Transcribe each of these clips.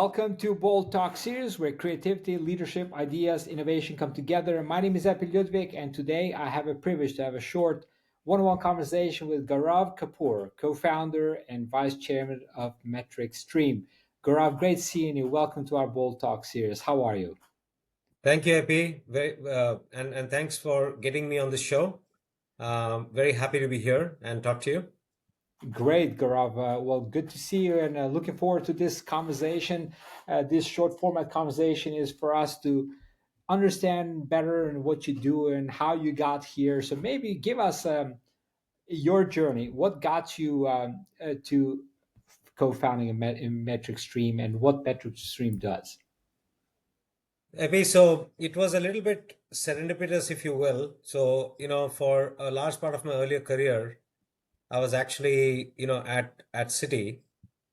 Welcome to Bold Talks series where creativity, leadership, ideas, innovation come together. My name is Ludvik, and today I have a privilege to have a short one-on-one conversation with Gaurav Kapoor, co-founder and Vice Chairman of MetricStream. Gaurav, great seeing you. Welcome to our Bold Talks series. How are you? Thank you, Epi. And thanks for getting me on the show. Very happy to be here and talk to you. Great, Gaurav. Well, good to see you, and looking forward to this conversation. This short format conversation is for us to understand better and what you do and how you got here. So maybe give us your journey. What got you to co-founding in MetricStream and what MetricStream does? Epi, so it was a little bit serendipitous, if you will. So, for a large part of my earlier career, I was actually, at Citi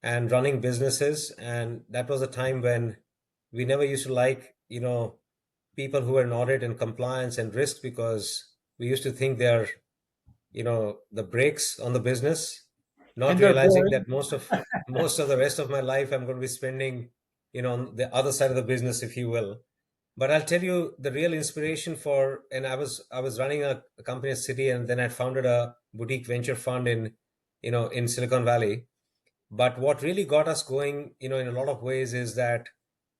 and running businesses. And that was a time when we never used to like, people who were in audit and compliance and risk because we used to think they're the brakes on the business, not And they're realizing boring. that most of the rest of my life I'm going to be spending on the other side of the business, if you will. But I'll tell you the real inspiration for, and I was running a company at Citi, and then I founded a boutique venture fund in Silicon Valley. But what really got us going, in a lot of ways, is that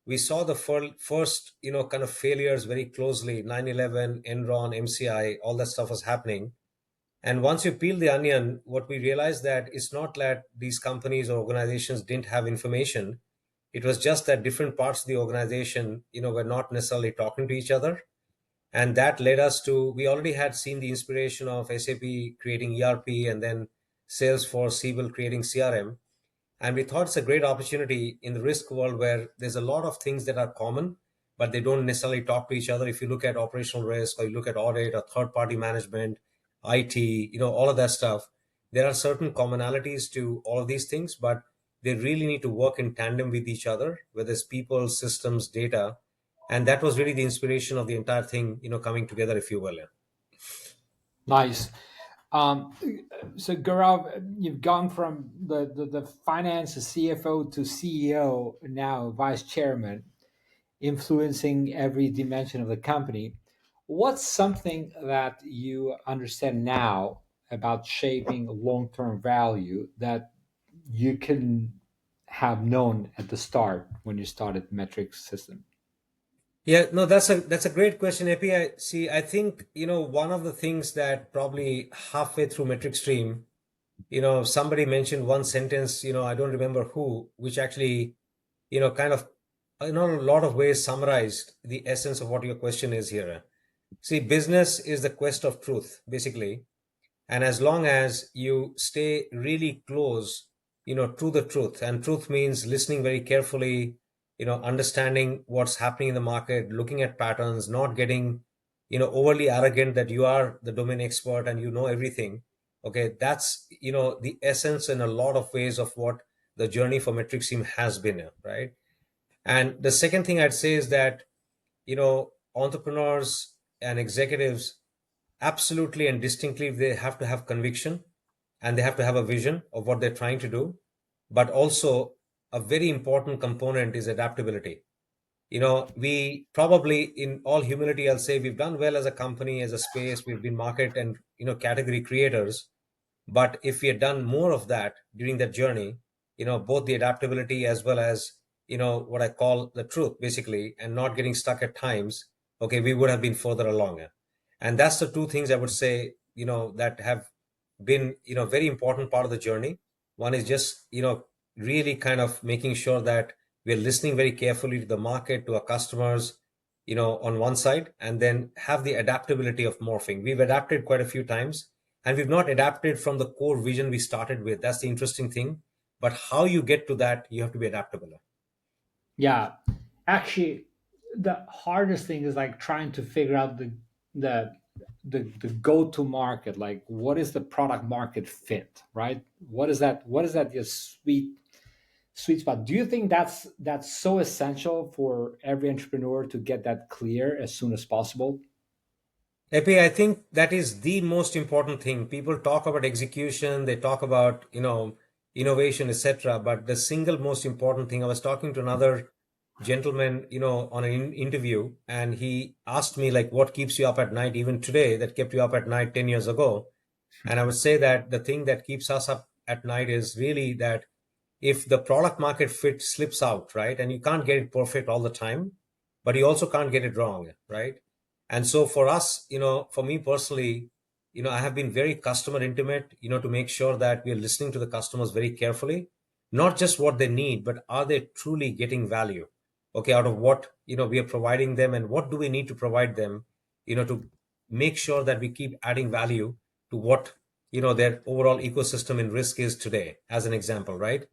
we saw the first kind of failures very closely. 9/11, Enron, MCI, all that stuff was happening. And once you peel the onion, what we realized that it's not that these companies or organizations didn't have information. It was just that different parts of the organization, were not necessarily talking to each other. And that led us to, we already had seen the inspiration of SAP creating ERP and then Salesforce, Siebel creating CRM. And we thought it's a great opportunity in the risk world where there's a lot of things that are common, but they don't necessarily talk to each other. If you look at operational risk or you look at audit or third party management, IT, all of that stuff, there are certain commonalities to all of these things, but they really need to work in tandem with each other, whether it's people, systems, data. And that was really the inspiration of the entire thing, coming together, if you will. Yeah. Nice. Um, so Gaurav, you've gone from the finance, the CFO to CEO, now vice chairman, influencing every dimension of the company. What's something that you understand now about shaping long-term value that you can have known at the start when you started metric system? Yeah, no, that's a great question, Epi. I think, one of the things that probably halfway through MetricStream, somebody mentioned one sentence, I don't remember who, which actually, kind of, in a lot of ways summarized the essence of what your question is here. See, business is the quest of truth, basically. And as long as you stay really close, to the truth, and truth means listening very carefully, understanding what's happening in the market, looking at patterns, not getting, overly arrogant that you are the domain expert and you know everything. Okay, that's, the essence in a lot of ways of what the journey for MetricStream has been, right? And the second thing I'd say is that, entrepreneurs and executives absolutely and distinctly they have to have conviction and they have to have a vision of what they're trying to do, but also a very important component is adaptability. We probably, in all humility, I'll say we've done well as a company, as a space. We've been market and category creators. But if we had done more of that during that journey, both the adaptability as well as what I call the truth, basically, and not getting stuck at times, okay, we would have been further along. And that's the two things I would say, that have been, very important part of the journey. One is just, really kind of making sure that we're listening very carefully to the market, to our customers, on one side, and then have the adaptability of morphing. We've adapted quite a few times, and we've not adapted from the core vision we started with. That's the interesting thing. But how you get to that, you have to be adaptable. Yeah, actually, the hardest thing is like trying to figure out the the go to market. Like, what is the product market fit, right? What is that? What is that? Your sweet spot. Do you think that's so essential for every entrepreneur to get that clear as soon as possible? Epi, I think that is the most important thing. People talk about execution, they talk about, innovation, etc. But the single most important thing, I was talking to another gentleman, on an interview, and he asked me like, what keeps you up at night even today that kept you up at night 10 years ago? And I would say that the thing that keeps us up at night is really that if the product market fit slips out, right, and you can't get it perfect all the time, but you also can't get it wrong, right? And so for us, for me personally, I have been very customer intimate, to make sure that we are listening to the customers very carefully, not just what they need, but are they truly getting value, okay, out of what, we are providing them, and what do we need to provide them, to make sure that we keep adding value to what, their overall ecosystem in risk is today, as an example, right?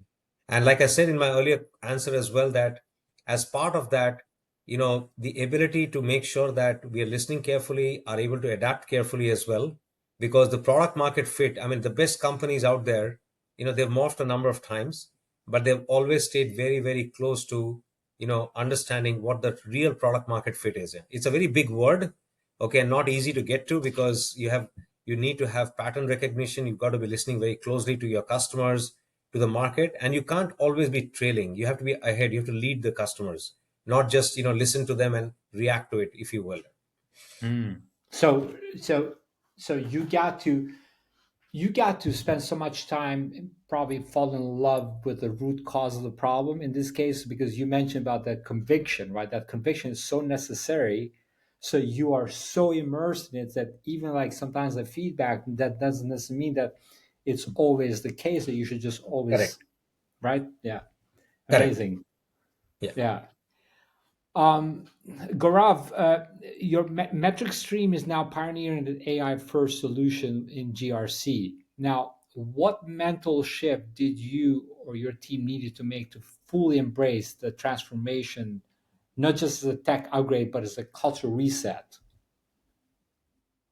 And like I said in my earlier answer as well, that as part of that, the ability to make sure that we are listening carefully, are able to adapt carefully as well, because the product market fit, I mean, the best companies out there, they've morphed a number of times, but they've always stayed very, very close to, understanding what the real product market fit is. It's a very big word, okay, and not easy to get to, because you need to have pattern recognition. You've got to be listening very closely to your customers, to the market, and you can't always be trailing. You have to be ahead. You have to lead the customers, not just listen to them and react to it, if you will. Mm. So so so you got to spend so much time and probably fall in love with the root cause of the problem in this case, because you mentioned about that conviction, right? That conviction is so necessary. So you are so immersed in it that even like sometimes the feedback, that doesn't necessarily mean that it's always the case that you should just always, Correct. right? Yeah. Correct. Amazing. Yeah. Yeah. Gaurav, your MetricStream is now pioneering an AI first solution in GRC. Now, what mental shift did you or your team needed to make to fully embrace the transformation, not just as a tech upgrade, but as a cultural reset?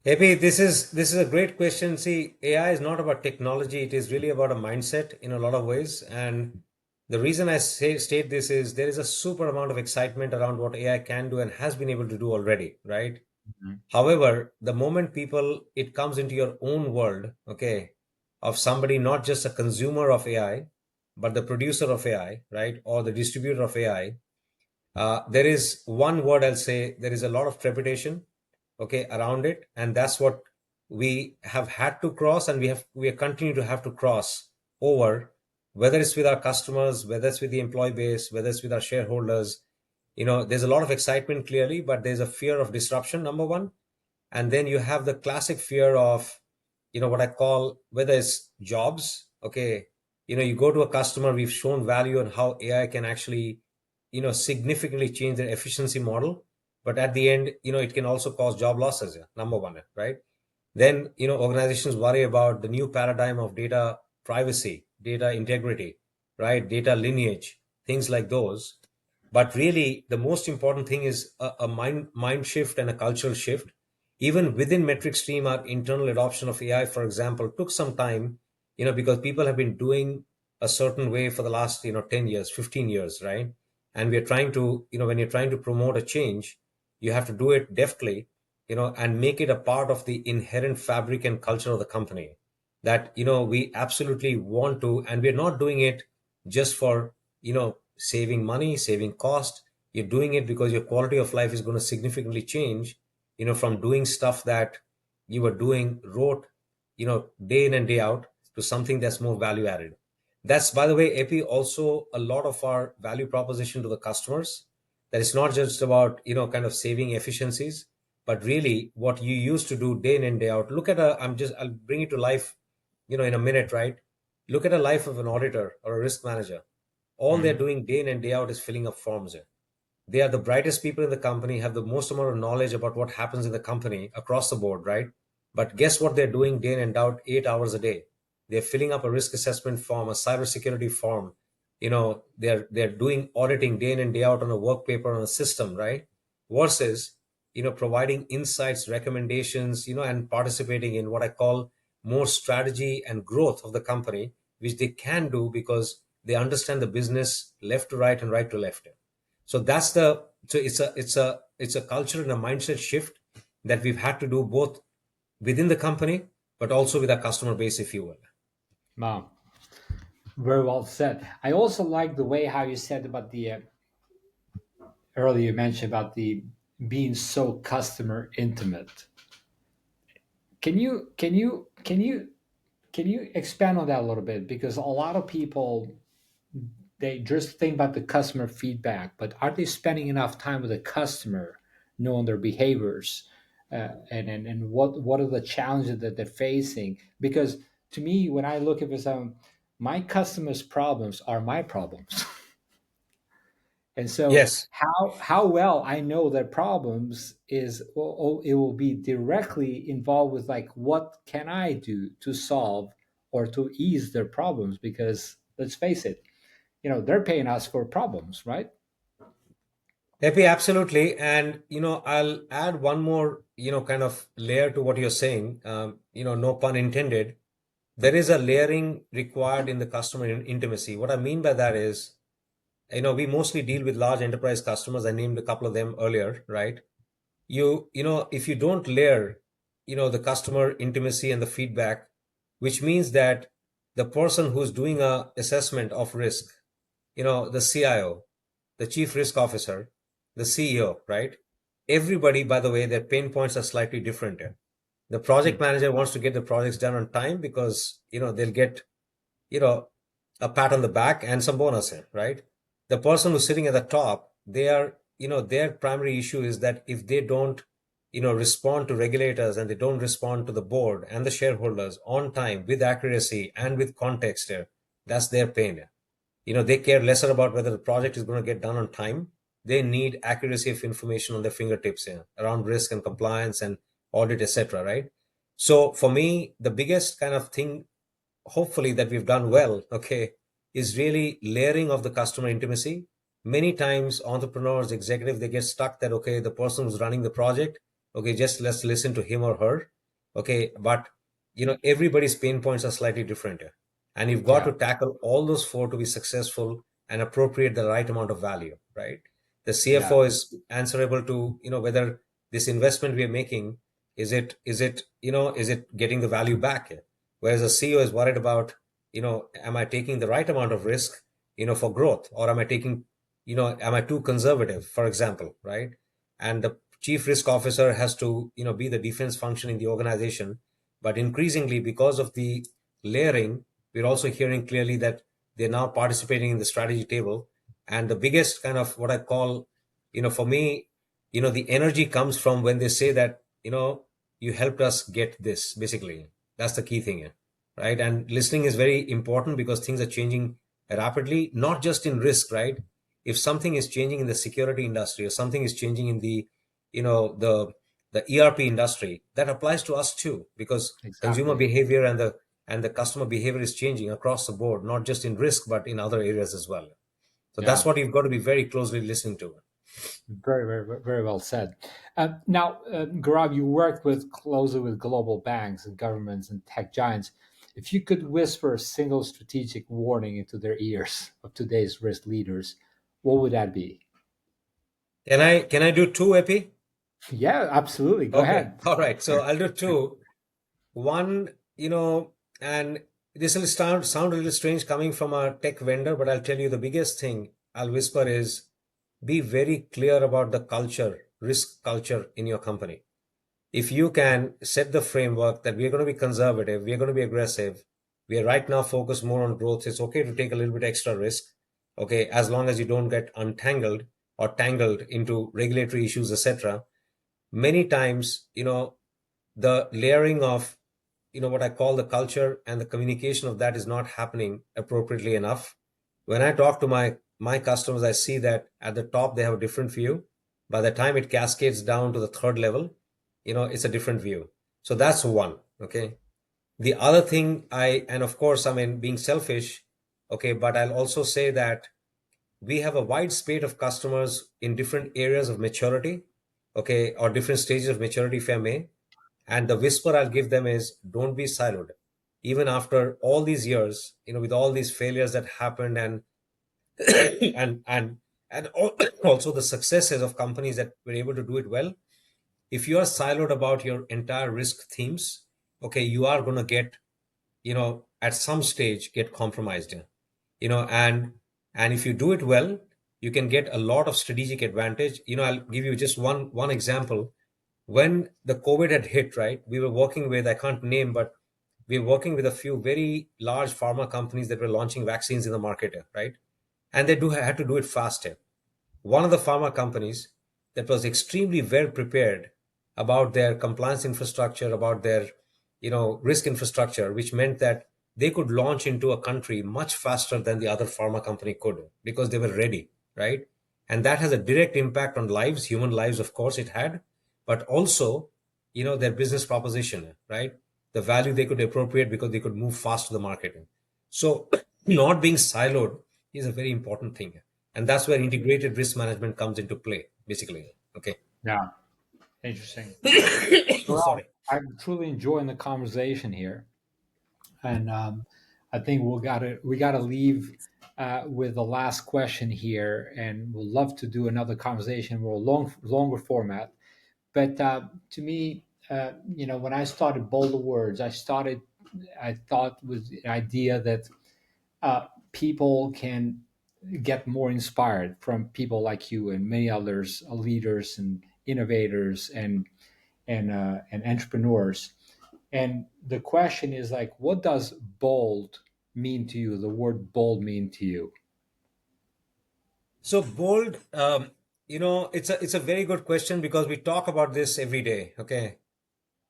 Epi, this is a great question. See, AI is not about technology. It is really about a mindset in a lot of ways. And the reason I state this is there is a super amount of excitement around what AI can do and has been able to do already, right? Mhm. However, the moment it comes into your own world, okay, of somebody not just a consumer of AI, but the producer of AI, right, or the distributor of AI, there is one word I'll say: there is a lot of trepidation, okay, around it, and that's what we have had to cross, and we are continuing to have to cross over, whether it's with our customers, whether it's with the employee base, whether it's with our shareholders. There's a lot of excitement clearly, but there's a fear of disruption, number one. And then you have the classic fear of, what I call, whether it's jobs, okay, you go to a customer, we've shown value on how AI can actually, significantly change their efficiency model, but at the end, it can also cause job losses, yeah, number one, right? Then, organizations worry about the new paradigm of data privacy, data integrity, right, data lineage, things like those. But really, the most important thing is a mind shift and a cultural shift. Even within MetricStream, our internal adoption of AI, for example, took some time, because people have been doing a certain way for the last, 10 years, 15 years, right? And we're trying to, when you're trying to promote a change, you have to do it deftly, and make it a part of the inherent fabric and culture of the company, that, we absolutely want to, and we're not doing it just for, saving money, saving cost. You're doing it because your quality of life is going to significantly change, from doing stuff that you were doing rote, day in and day out, to something that's more value added. That's, by the way, Epi, also a lot of our value proposition to the customers, that it's not just about, kind of saving efficiencies, but really what you used to do day in and day out. Look at I'll bring it to life, in a minute, right? Look at a life of an auditor or a risk manager. All they're Mhm. doing day in and day out is filling up forms. They are the brightest people in the company, have the most amount of knowledge about what happens in the company across the board, right? But guess what they're doing day in and out, 8 hours a day? They're filling up a risk assessment form, a cybersecurity form. They're doing auditing day in and day out on a work paper, on a system, right? Versus, providing insights, recommendations, and participating in what I call more strategy and growth of the company, which they can do because they understand the business left to right and right to left. It's a culture and a mindset shift that we've had to do, both within the company but also with our customer base, if you will. Wow. Very well said. I also like the way how you said about the earlier you mentioned about the being so customer intimate. Can you expand on that a little bit? Because a lot of people, they just think about the customer feedback, but are they spending enough time with the customer, knowing their behaviors, and what are the challenges that they're facing? Because to me, when I look at this, my customers' problems are my problems. And so Yes. how well I know their problems is, well, it will be directly involved with like what can I do to solve or to ease their problems, because let's face it, they're paying us for problems, right? Epi, absolutely. And, I'll add one more, kind of layer to what you're saying. No pun intended. There is a layering required in the customer intimacy. What I mean by that is, we mostly deal with large enterprise customers. I named a couple of them earlier, right? If you don't layer, the customer intimacy and the feedback, which means that the person who's doing a assessment of risk, the CIO, the chief risk officer, the CEO, right? Everybody, by the way, their pain points are slightly different here. The project Hmm. manager wants to get the projects done on time because, they'll get, you know, a pat on the back and some bonus here, right? The person who's sitting at the top, their primary issue is that if they don't, respond to regulators and they don't respond to the board and the shareholders on time with accuracy and with context here, that's their pain here. They care lesser about whether the project is going to get done on time. They need accuracy of information on their fingertips here around risk and compliance and audit, etc. Right? So for me, the biggest kind of thing, hopefully, that we've done well, okay, is really layering of the customer intimacy. Many times, entrepreneurs, executives, they get stuck that, okay, the person who's running the project, okay, just let's listen to him or her, okay, but everybody's pain points are slightly different here, and you've got Yeah, to tackle all those four to be successful and appropriate the right amount of value, right? The yeah, CFO is answerable to whether this investment we are making, is it getting the value back here? Whereas a CEO is worried about, am I taking the right amount of risk, for growth, or am I too conservative, for example, right? And the chief risk officer has to, be the defense function in the organization. But increasingly, because of the layering, we're also hearing clearly that they're now participating in the strategy table. And the biggest kind of what I call, for me, the energy comes from when they say that, you helped us get this, basically. That's the key thing here, right? And listening is very important because things are changing rapidly, not just in risk, right? If something is changing in the security industry or something is changing in the, you know, the ERP industry, that applies to us too, because consumer exactly. behavior and the customer behavior is changing across the board, not just in risk, but in other areas as well. So that's Yeah, what you've got to be very closely listening to. very, very, very well said. Now, Gaurav, you worked with closely with global banks and governments and tech giants. If you could whisper a single strategic warning into their ears of today's risk leaders, what would that be? Can I do two, Epi? Yeah, absolutely. Go Okay. ahead. All right. So I'll do two. One, and this will sound a little strange coming from a tech vendor, but I'll tell you the biggest thing I'll whisper is be very clear about the culture, risk culture in your company. If you can set the framework that we are going to be conservative, we are going to be aggressive, we are right now focused more on growth, it's okay to take a little bit extra risk, okay, as long as you don't get untangled or tangled into regulatory issues, etc. Many times, the layering of what I call the culture and the communication of that is not happening appropriately enough. When I talk to my customers, I see that at the top they have a different view. By the time it cascades down to the third level, it's a different view. So that's one. Okay. The other thing, and of course, I mean, being selfish, okay, but I'll also say that we have a wide spate of customers in different areas of maturity, okay, or different stages of maturity, if I may. And the whisper I'll give them is don't be siloed. Even after all these years, with all these failures that happened and and also the successes of companies that were able to do it well, if you are siloed about your entire risk themes, okay, you are going to get, at some stage, get compromised. and if you do it well, you can get a lot of strategic advantage. I'll give you just one example. When the COVID had hit, right, we were working with, I can't name, but we were working with a few very large pharma companies that were launching vaccines in the market, right? And they had to do it faster. One of the pharma companies that was extremely well prepared about their compliance infrastructure, about their risk infrastructure, which meant that they could launch into a country much faster than the other pharma company could because they were ready, right? And that has a direct impact on lives, human lives, of course it had, but also their business proposition, right? The value they could appropriate because they could move fast to the market. So not being siloed is a very important thing, and that's where integrated risk management comes into play, basically. Okay. Yeah, interesting. Sorry. Well, I'm truly enjoying the conversation here, and I think we gotta leave with the last question here, and we'll love to do another conversation with a longer format. But to me, when I started Bolder Words, I thought with the idea that people can get more inspired from people like you and many others, leaders and innovators and entrepreneurs. And the question is like, what does bold mean to you? The word bold mean to you? So bold, it's a very good question because we talk about this every day. Okay.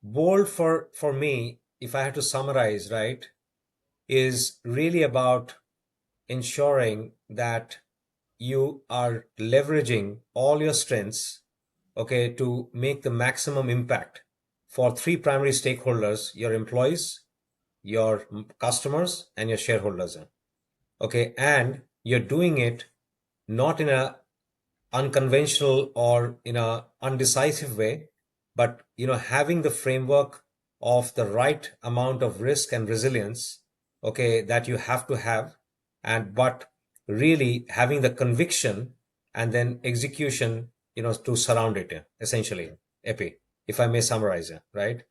Bold for me, if I had to summarize, right, is really about ensuring that you are leveraging all your strengths, okay, to make the maximum impact for three primary stakeholders: your employees, your customers, and your shareholders. Okay, and you're doing it not in a unconventional or in a undecisive way, but having the framework of the right amount of risk and resilience, okay, that you have to have, and but really having the conviction and then execution, to surround it, essentially, epi, if I may summarize it, right?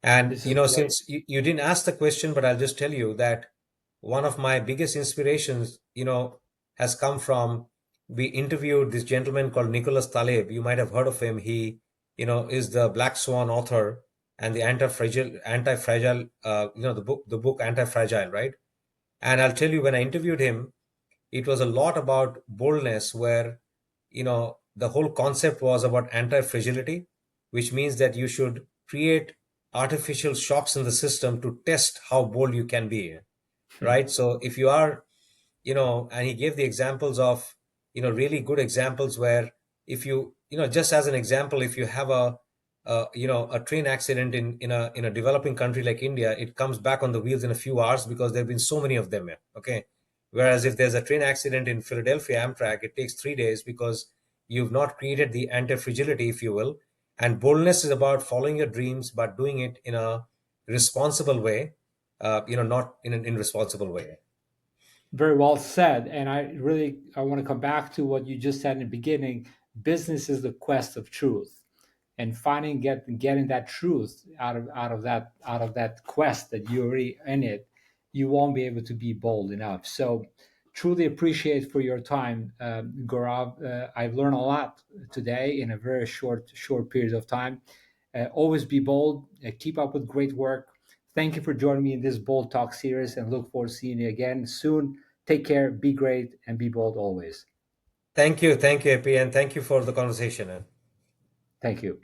And This is great. since you didn't ask the question, but I'll just tell you that one of my biggest inspirations, has come from, we interviewed this gentleman called Nicholas Taleb. You might have heard of him. He, is the Black Swan author and the anti-fragile, the book Anti-Fragile, right? And I'll tell you, when I interviewed him, it was a lot about boldness, where the whole concept was about anti-fragility, which means that you should create artificial shocks in the system to test how bold you can be, Hmm. right? So if you are, and he gave the examples of, really good examples where, if you, just as an example, if you have a train accident in a developing country like India, it comes back on the wheels in a few hours because there have been so many of them. Okay. Whereas if there's a train accident in Philadelphia Amtrak, it takes 3 days because you've not created the anti-fragility, if you will. And boldness is about following your dreams, but doing it in a responsible way, not in an irresponsible way. Very well said. And I want to come back to what you just said in the beginning. Business is the quest of truth, and getting that truth out of that quest that you're already in it. You won't be able to be bold enough. So, truly appreciate for your time, Gaurav. I've learned a lot today in a very short period of time. Always be bold. Keep up with great work. Thank you for joining me in this Bold Talk series, and look forward to seeing you again soon. Take care, be great, and be bold always. Thank you, AP, and thank you for the conversation. Thank you.